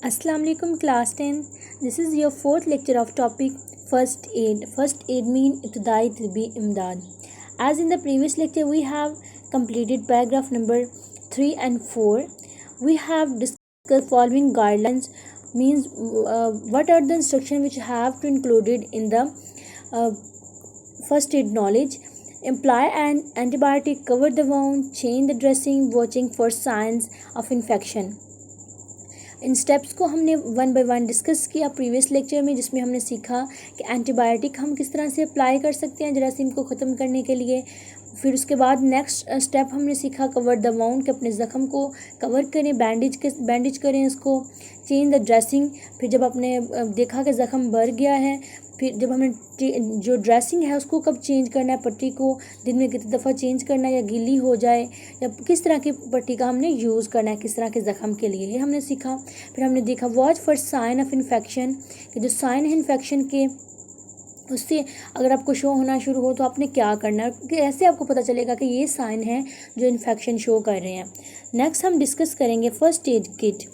Assalamu alaikum class 10. This is your fourth lecture of topic first aid. First aid mean ibtidai tibbi imdad. As in the previous lecture we have completed paragraph number 3 and 4. We have discussed following guidelines means what are the instructions which have to included in the uh, first aid knowledge. Apply an antibiotic, cover the wound, change the dressing, watching for signs of infection. In steps को हमने one by one discuss किया previous lecture में, जिसमें हमने सीखा कि antibiotic हम किस तरह से अप्लाई कर सकते हैं जरासीम को ख़त्म करने के लिए। फिर उसके बाद नेक्स्ट स्टेप हमने सीखा कवर द वाउंड, कि अपने ज़ख़म को कवर करें, बैंडेज करें उसको। चेंज द ड्रेसिंग, फिर जब आपने देखा कि ज़ख़म भर गया है, फिर जब हमने जो ड्रेसिंग है उसको कब चेंज करना है, पट्टी को दिन में कितनी दफ़ा चेंज करना है या गीली हो जाए, या किस तरह की पट्टी का हमने यूज़ करना है किस तरह के ज़ख़म के लिए, ये हमने सीखा। फिर हमने देखा watch for sign of infection, कि जो साइन है इन्फेक्शन के उससे अगर आपको शो होना शुरू हो तो आपने क्या करना है, कि ऐसे आपको पता चलेगा कि ये साइन है जो इन्फेक्शन शो कर रहे हैं। नेक्स्ट हम डिस्कस करेंगे first aid kit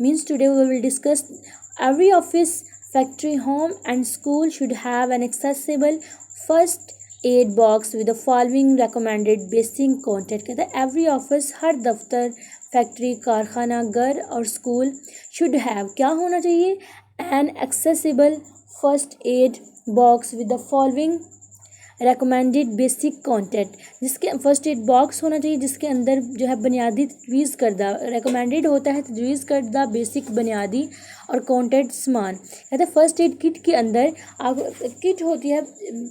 means today we will discuss every office, factory, home and school should have an accessible first aid box with the following recommended basic content। कहता है every office, हर दफ्तर, factory, कारखाना, घर और school should have क्या होना चाहिए, an accessible first aid box with the following recommended basic content। जिसके फर्स्ट एड बॉक्स होना चाहिए जिसके अंदर जो है बुनियादी तजवीज़ करदा, रिकमेंडेड होता है तजवीज़ करदा बेसिक बुनियादी और कंटेंट सामान। कहते हैं फर्स्ट एड किट के अंदर आप किट होती है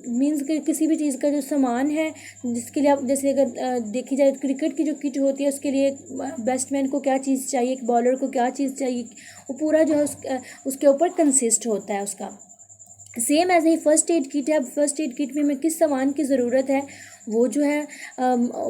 मींस कि किसी भी चीज़ का जो सामान है जिसके लिए आप जैसे अगर देखी जाए तो क्रिकेट की जो किट होती है उसके लिए बैट्समैन को क्या चीज़ चाहिए, एक बॉलर को क्या चीज़ चाहिए, वो पूरा जो है उसके ऊपर कंसिस्ट होता है उसका। Same as a first aid kit है। फर्स्ट एड किट में हमें किस सामान की ज़रूरत है वो जो है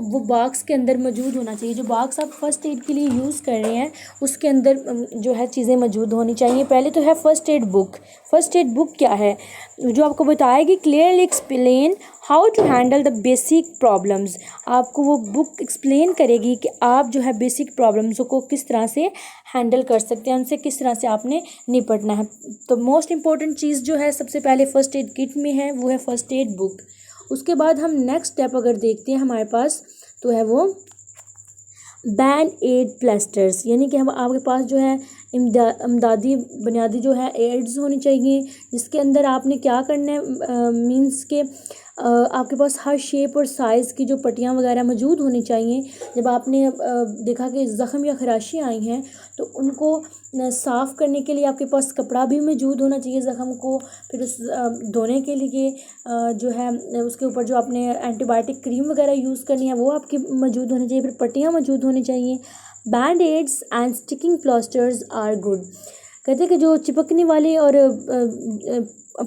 वो बॉक्स के अंदर मौजूद होना चाहिए। जो बॉक्स आप फर्स्ट एड के लिए यूज़ कर रहे हैं उसके अंदर जो है चीज़ें मौजूद होनी चाहिए। पहले तो है first aid book. First aid book क्या है, जो आपको बताएगी clearly explain how to handle the basic problems. आपको वो बुक एक्सप्लेन करेगी कि आप जो है बेसिक प्रॉब्लम्स को किस तरह से हैंडल कर सकते हैं, उनसे किस तरह से आपने निपटना है। तो मोस्ट इम्पॉर्टेंट चीज़ जो है सबसे पहले फर्स्ट एड किट में है वो है फर्स्ट एड बुक। उसके बाद हम नेक्स्ट स्टेप अगर देखते हैं हमारे पास तो है वो बैंड एड प्लास्टर्स, यानी कि हम आपके पास जो है इमदादी बुनियादी जो है एड्स होनी चाहिए जिसके अंदर आपने क्या करना है मींस के आपके पास हर शेप और साइज़ की जो पट्टियाँ वगैरह मौजूद होनी चाहिए। जब आपने देखा कि ज़ख़म या खराशी आई हैं तो उनको साफ़ करने के लिए आपके पास कपड़ा भी मौजूद होना चाहिए ज़ख़म को। फिर उस धोने के लिए जो है उसके ऊपर जो आपने एंटीबायोटिक क्रीम वगैरह यूज़ करनी है वो आपकी मौजूद होनी चाहिए। फिर पट्टियाँ मौजूद होनी चाहिए। Band aids and sticking plasters are good. कहते हैं कि जो चिपकने वाले और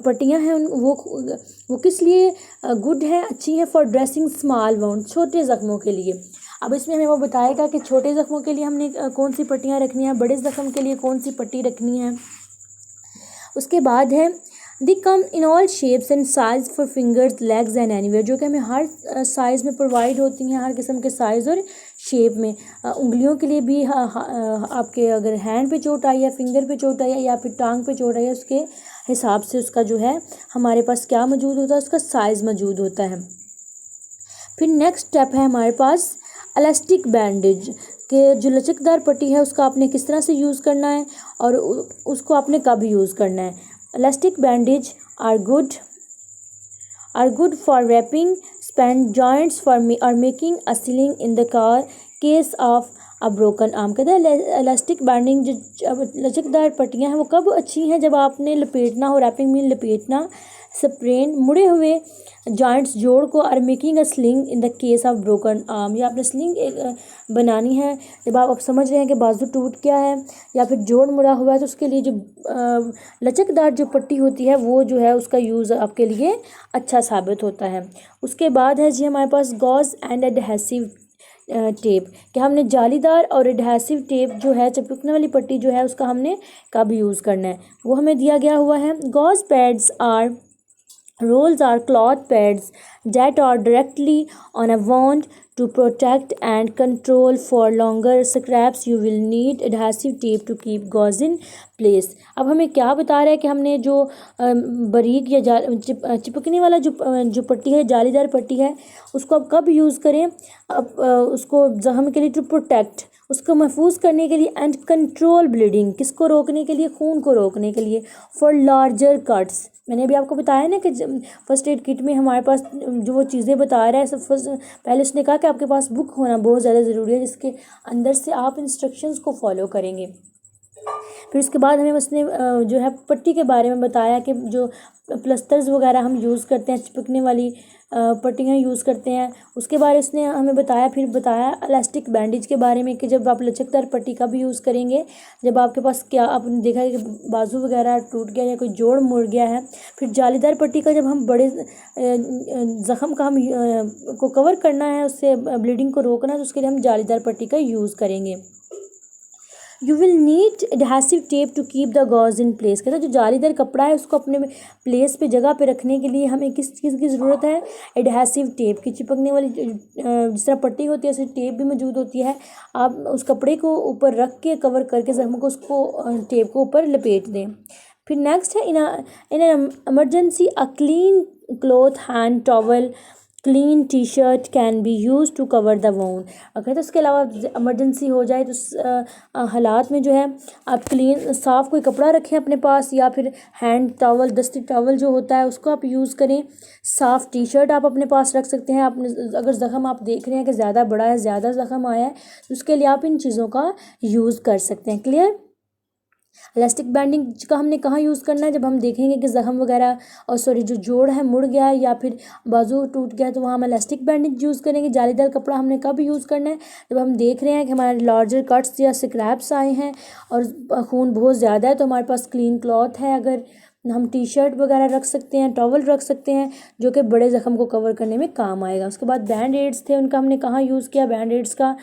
पट्टियाँ हैं वो किस लिए गुड है, अच्छी हैं फॉर ड्रेसिंग स्मॉल वाउंड, छोटे ज़ख्मों के लिए। अब इसमें हमें वो बताएगा कि छोटे ज़ख्मों के लिए हमने कौन सी पट्टियाँ रखनी है, बड़े ज़ख्म के लिए कौन सी पट्टी रखनी है। उसके बाद है they come in all shapes and size for fingers, legs and anywhere, जो कि हमें हर साइज़ में प्रोवाइड होती हैं, हर किस्म के साइज़ और शेप में। उंगलियों के लिए भी आपके अगर हैंड पे चोट आई है, फिंगर पे चोट आई है या फिर टांग पे चोट आई है, उसके हिसाब से उसका जो है हमारे पास क्या मौजूद होता है, उसका साइज़ मौजूद होता है। फिर नेक्स्ट स्टेप है हमारे पास इलास्टिक बैंडेज, के जो लचकदार पट्टी है उसका आपने किस तरह से यूज़ करना है और उसको आपने कब यूज़ करना है। Elastic bandage are good for wrapping sprained joints for making a sling in the car case of a broken arm. कहते हैं इलास्टिक बैंडिंग जो लचकदार पट्टियाँ हैं वो कब अच्छी हैं, जब आपने लपेटना हो, रैपिंग मीन लपेटना, स्प्रेन मुड़े हुए जॉइंट्स जोड़ को, और making a sling in the case of broken arm, या आपने स्लिंग बनानी है जब आप समझ रहे हैं कि बाजू टूट गया है या फिर जोड़ मुड़ा हुआ है, तो उसके लिए जो लचकदार जो पट्टी होती है वो जो है उसका यूज़ आपके लिए अच्छा साबित होता है। उसके बाद है जी हमारे पास गॉज एंड एडहेसिव टेप, कि हमने जालीदार और एडहेसिव टेप जो है चिपकने वाली पट्टी जो है उसका हमने कब यूज़ करना है वो हमें दिया गया हुआ है। Gauze pads are Rolls are cloth pads that are directly on a wound to protect and control. For longer scraps you will need adhesive tape to keep gauze in place. अब हमें क्या बता रहा है कि हमने जो बारीक या चिपकने वाला जो पट्टी है, जालीदार पट्टी है, उसको अब कब यूज़ करें? अब उसको जख्म के लिए, टू प्रोटेक्ट, उसको महफूज करने के लिए, एंड कंट्रोल ब्लीडिंग, किसको रोकने के लिए? खून को रोकने के लिए। फॉर लार्जर कट्स, मैंने अभी आपको बताया ना कि फर्स्ट एड किट में हमारे पास जो वो चीज़ें बता रहा है, सब पहले उसने कहा कि आपके पास बुक होना बहुत ज़्यादा ज़रूरी है जिसके अंदर से आप इंस्ट्रक्शंस को फॉलो करेंगे। फिर उसके बाद हमें उसने जो है पट्टी के बारे में बताया कि जो प्लस्टर्स वगैरह हम यूज़ करते हैं, चिपकने वाली पट्टियाँ यूज़ करते हैं, उसके बारे उसने हमें बताया। फिर बताया इलास्टिक बैंडेज के बारे में कि जब आप लचकदार पट्टी कब यूज़ करेंगे? जब आपके पास क्या आपने देखा है कि बाजू वगैरह टूट गया या कोई जोड़ मुड़ गया है। फिर जालीदार पट्टी का जब हम बड़े ज़ख़म का हम को कवर करना है, उससे ब्लीडिंग को रोकना है, तो उसके लिए हम जालीदार पट्टी का यूज़ करेंगे। You will need adhesive tape to keep the gauze in place. कहता है जो जालीदार कपड़ा है उसको अपने प्लेस पे, जगह पे रखने के लिए हमें किस चीज़ की ज़रूरत है? एडहेसिव टेप की। चिपकने वाली जिस तरह पट्टी होती है ऐसे टेप भी मौजूद होती है। आप उस कपड़े को ऊपर रख के कवर करके जख्म को, उसको टेप को ऊपर लपेट दें। फिर नेक्स्ट है in emergency a clean cloth, hand towel, clean T shirt can be use to cover the wound. अगर तो उसके अलावा इमरजेंसी हो जाए तो हालात में जो है आप क्लीन साफ़ कोई कपड़ा रखें अपने पास, या फिर हैंड टॉवल, दस्ती टॉवल जो होता है उसको आप यूज़ करें। साफ़ टी शर्ट आप अपने पास रख सकते हैं। आपने अगर ज़ख़म आप देख रहे हैं कि ज़्यादा बड़ा है, ज़्यादा ज़ख़म आया है, तो उसके लिए आप इन चीज़ों का यूज़ कर सकते हैं। क्लियर? इलास्टिक बैंडिंग का हमने कहाँ यूज़ करना है? जब हम देखेंगे कि ज़ख़म वगैरह और जो जोड़ है मुड़ गया है या फिर बाजू टूट गया है, तो वहाँ हम इलास्टिक बैंडिंग यूज़ करेंगे। जालीदार कपड़ा हमने कब यूज़ करना है? जब हम देख रहे हैं कि हमारे लार्जर कट्स या स्क्रैप्स आए हैं और खून बहुत ज़्यादा है, तो हमारे पास क्लीन क्लॉथ है, अगर हम टी शर्ट वगैरह रख सकते हैं, टॉवल रख सकते हैं, जो कि बड़े ज़ख़म को कवर करने में काम आएगा। उसके बाद बैंड एड्स थे, उनका हमने कहाँ यूज़ किया? बैंड एड्स का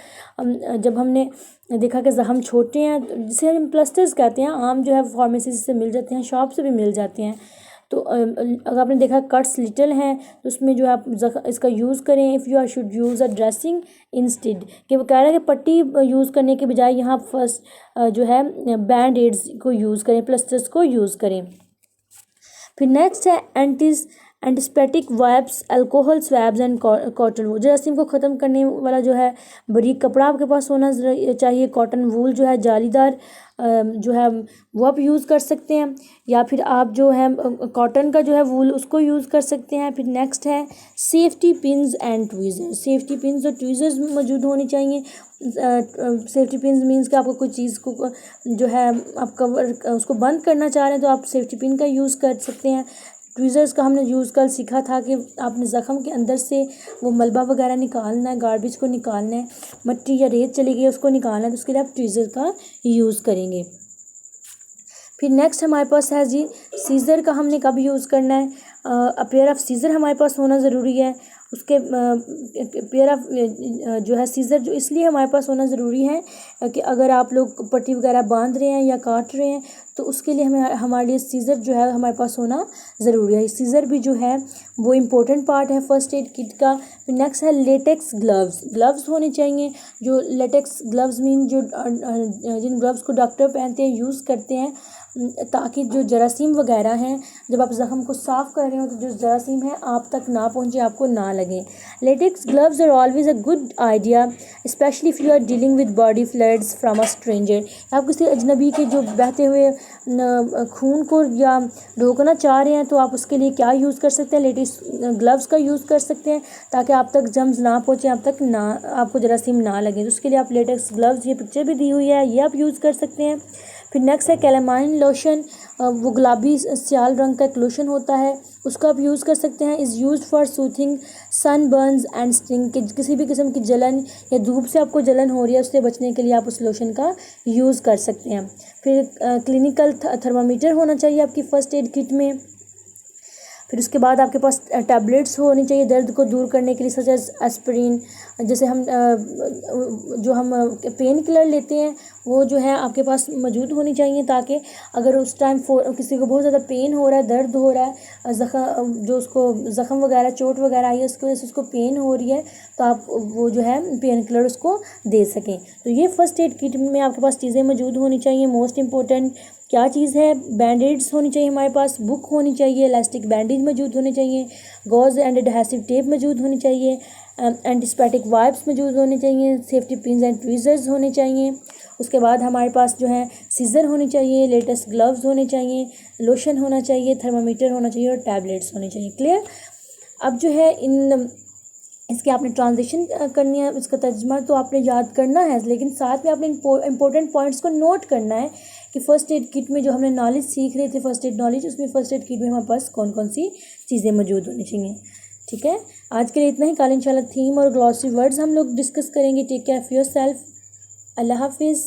जब हमने देखा कि ज़ख़म छोटे हैं, जिसे हम प्लस्टर्स कहते हैं, आम जो है फार्मेसी से मिल जाते हैं, शॉप से भी मिल जाते हैं। तो अगर आपने देखा कट्स लिटिल हैं, तो उसमें जो है आप इसका यूज़ करें। If you are should use a dressing instead, कि वो कह रहा है कि पट्टी यूज़ करने के बजाय यहाँ फर्स्ट जो है बैंड एड्स को यूज़ करें, प्लस्टर्स को यूज़ करें। फिर नेक्स्ट है antiseptic wipes, alcohol swabs and cotton wool. जरासीम को ख़त्म करने वाला जो है बारीक कपड़ा आपके पास होना चाहिए। कॉटन वूल जो है जालीदार जो है वो आप यूज़ कर सकते हैं, या फिर आप जो है कॉटन का जो है वूल उसको यूज़ कर सकते हैं। फिर नेक्स्ट है safety pins and ट्वीज़र्स। Safety pins और ट्वीज़र्स मौजूद होनी चाहिए। सेफ्टी पिन्स मीन्स कि आपको कोई चीज़ को जो है आप कवर उसको बंद करना चाह रहे हैं, तो आप सेफ्टी पिन का यूज़ कर सकते हैं। ट्वीज़र्स का हमने यूज़ कल सीखा था कि आपने ज़ख़म के अंदर से वो मलबा वगैरह निकालना है, गार्बेज को निकालना है, मिट्टी या रेत चली गई उसको निकालना है, तो उसके लिए आप ट्वीज़र का यूज़ करेंगे। फिर नेक्स्ट हमारे पास है जी सीज़र का हमने कब यूज़ करना है? अ पेयर ऑफ सीज़र हमारे पास होना ज़रूरी है। उसके पेयर ऑफ जो है सीज़र जो इसलिए हमारे पास होना ज़रूरी है कि अगर आप लोग पट्टी वगैरह बांध रहे हैं या काट रहे हैं, तो उसके लिए हमें हमारे लिए सीज़र जो है हमारे पास होना ज़रूरी है। सीज़र भी जो है वो इम्पोर्टेंट पार्ट है फर्स्ट एड किट का। फिर नेक्स्ट है लेटेक्स ग्लव्स। ग्लव्स होने चाहिए। जो लेटेक्स ग्लव्स मीन जो जिन ग्लव्स को डॉक्टर पहनते हैं, यूज़ करते हैं, ताकि जो जरासीम वगैरह हैं, जब आप ज़ख़म को साफ़ कर रहे हो तो जो जरासीम है आप तक ना पहुँचे, आपको ना लगे। Latex gloves are always a good idea specially if you are dealing with body fluids from a stranger. आप किसी अजनबी के जो बहते हुए खून को या रोकना चाह रहे हैं, तो आप उसके लिए क्या यूज़ कर सकते हैं? लेटेक्स ग्लव्स का यूज़ कर सकते हैं, ताकि आप तक जम्स ना पहुँचे, आप तक ना आपको जरासीम ना लगे। तो उसके लिए आप लेटेक्स ग्लव्स, ये पिक्चर भी दी हुई है, ये आप यूज़ कर सकते हैं। फिर नेक्स्ट है कैलामाइन लोशन। वो गुलाबी सियाल रंग का एक लोशन होता है, उसको आप यूज़ कर सकते हैं। Is use for soothing sun burns and sting, के किसी भी किस्म की जलन या धूप से आपको जलन हो रही है उससे बचने के लिए आप उस लोशन का यूज़ कर सकते हैं। फिर क्लिनिकल थर्मामीटर होना चाहिए आपकी फ़र्स्ट एड किट में। फिर उसके बाद आपके पास टैबलेट्स होनी चाहिए दर्द को दूर करने के लिए, सच एज एस्पिरिन। जैसे हम जो हम पेन किलर लेते हैं वो जो है आपके पास मौजूद होनी चाहिए, ताकि अगर उस टाइम किसी को बहुत ज़्यादा पेन हो रहा है, दर्द हो रहा है, जो उसको ज़ख़म वगैरह, चोट वगैरह आई है, उसकी वजह से उसको पेन हो रही है, तो आप वो जो है पेन किलर उसको दे सकें। तो ये फ़र्स्ट एड किट में आपके पास चीज़ें मौजूद होनी चाहिए। मोस्ट इंपॉर्टेंट क्या चीज़ है, बैंडेड्स होनी चाहिए हमारे पास, बुक होनी चाहिए, इलास्टिक बैंडेज मौजूद होने चाहिए, गॉज एंड एडहेसिव टेप मौजूद होनी चाहिए, एंटीस्पैटिक वाइप्स मौजूद होने चाहिए, सेफ्टी पिन्स एंड ट्वीज़र्स होने चाहिए। उसके बाद हमारे पास जो है सीज़र होने चाहिए, लेटेस्ट ग्लव्स होने चाहिए, लोशन होना चाहिए, थर्मामीटर होना चाहिए और टैबलेट्स होने चाहिए। क्लियर। अब जो है इसके आपने ट्रांजिशन करनी है, इसका तर्जमा तो आपने याद करना है, लेकिन साथ में आपने इंपॉर्टेंट पॉइंट्स को नोट करना है कि फ़र्स्ट एड किट में जो हमने नॉलेज सीख रहे थे, फ़र्स्ट एड नॉलेज, उसमें फ़र्स्ट एड किट में हमारे पास कौन कौन सी चीज़ें मौजूद होनी चाहिए। ठीक है, आज के लिए इतना ही। कल इंशाल्लाह थीम और ग्लॉसरी वर्ड्स हम लोग डिस्कस करेंगे। Take care of yourself. अल्लाह हाफिज़।